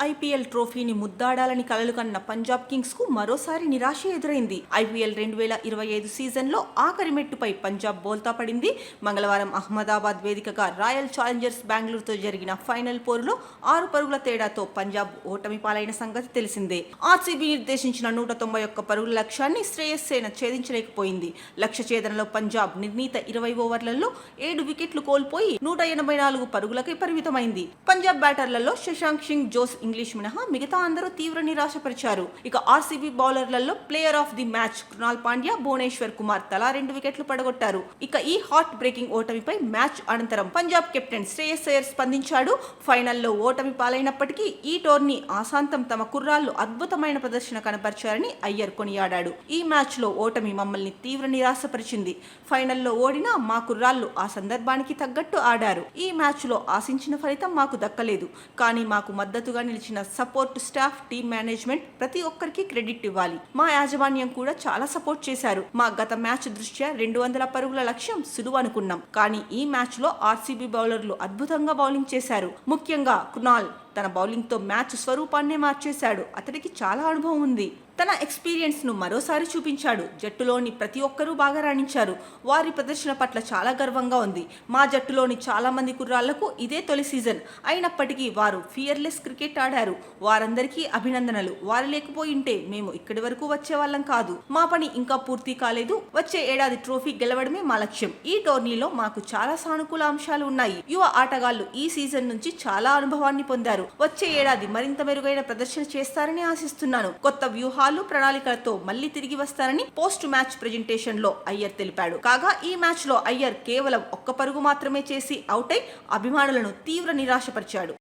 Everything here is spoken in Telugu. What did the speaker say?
ఐపీఎల్ ట్రోఫీని ముద్దాడాలని కలలు కన్న పంజాబ్ కింగ్స్ కు మరోసారి నిరాశ ఎదురైంది. ఐపీఎల్ 2025 సీజన్లో ఆఖరి మెట్టుపై పంజాబ్ బోల్తా పడింది. మంగళవారం అహ్మదాబాద్ వేదికగా రాయల్ ఛాలెంజర్స్ బెంగళూరుతో జరిగిన ఫైనల్ పోరులో 6 పరుగుల తేడాతో పంజాబ్ ఓటమి పాలైన సంగతి తెలిసిందే. ఆర్సీబీ నిర్దేశించిన 191 పరుగుల లక్ష్యాన్ని శ్రేయస్ సేన ఛేదించలేకపోయింది. లక్ష్య ఛేదనలో పంజాబ్ నిర్ణీత 20 ఓవర్లలో 7 వికెట్లు కోల్పోయి 184 పరుగులకే పరిమితమైంది. పంజాబ్ బ్యాటర్లలో శశాంక్ సింగ్, జోస్ ఇంగ్లీష్ మినహా మిగతా అందరూ తీవ్ర నిరాశపరిచారు. ఇక ఆర్సీబీ బౌలర్లలో player of the match Krunal Pandya, Bhuvneshwar Kumar తలా 2 వికెట్లు పడగొట్టారు. ఇక ఈ హాట్ బ్రేకింగ్ ఓటమిపై మ్యాచ్ అనంతరం పంజాబ్ కెప్టెన్ శ్రేయస్ అయ్యర్ స్పందించాడు. ఫైనల్లో ఓటమి పాలైనప్పటికీ ఈ టోర్నీ ఆశాంతం తమ కుర్రాళ్లు అద్భుతమైన ప్రదర్శన కనబర్చారని అయ్యర్ కొనియాడాడు. ఈ మ్యాచ్ లో ఓటమి మమ్మల్ని తీవ్ర నిరాశపరిచింది. ఫైనల్లో ఓడినా మా కుర్రాళ్లు ఆ సందర్భానికి తగ్గట్టు ఆడారు. ఈ మ్యాచ్ లో ఆశించిన ఫలితం మాకు దక్కలేదు. కానీ మాకు మద్దతుగా నిలిచిన సపోర్ట్ స్టాఫ్, టీమ్ మేనేజ్మెంట్ ప్రతి ఒక్కరికి క్రెడిట్ ఇవ్వాలి. మా యాజమాన్యం కూడా చాలా సపోర్ట్ చేశారు. మా గత మ్యాచ్ దృష్ట్యా 200 పరుగుల లక్ష్యం సులువు అనుకున్నాం. కానీ ఈ మ్యాచ్ లో ఆర్సీబీ బౌలర్లు అద్భుతంగా బౌలింగ్ చేశారు. ముఖ్యంగా కృణాల్ తన బౌలింగ్తో మ్యాచ్ స్వరూపాన్నే మార్చేశాడు. అతడికి చాలా అనుభవం ఉంది. తన ఎక్స్పీరియన్స్ ను మరోసారి చూపించాడు. జట్టులోని ప్రతి ఒక్కరూ బాగా రాణించారు. వారి ప్రదర్శన పట్ల చాలా గర్వంగా ఉంది. మా జట్టులోని చాలా మంది కుర్రాళ్లకు ఇదే తొలి సీజన్ అయినప్పటికీ వారు ఫియర్లెస్ క్రికెట్ ఆడారు. వారందరికీ అభినందనలు. వారు లేకపోయింటే మేము ఇక్కడి వరకు వచ్చేవాళ్ళం కాదు. మా పని ఇంకా పూర్తి కాలేదు. వచ్చే ఏడాది ట్రోఫీ గెలవడమే మా లక్ష్యం. ఈ టోర్నీలో మాకు చాలా సానుకూల అంశాలు ఉన్నాయి. యువ ఆటగాళ్లు ఈ సీజన్ నుంచి చాలా అనుభవాన్ని పొందారు. వచ్చే ఏడాది మరింత మెరుగైన ప్రదర్శన చేస్తారని ఆశిస్తున్నాను. కొత్త వ్యూహాలు, ప్రణాళికలతో మళ్లీ తిరిగి వస్తారని పోస్ట్ మ్యాచ్ ప్రెజెంటేషన్ లో అయ్యర్ తెలిపాడు. కాగా ఈ మ్యాచ్ లో అయ్యర్ కేవలం 1 పరుగు మాత్రమే చేసి అవుట్ అయి అభిమానులను తీవ్ర నిరాశపరిచాడు.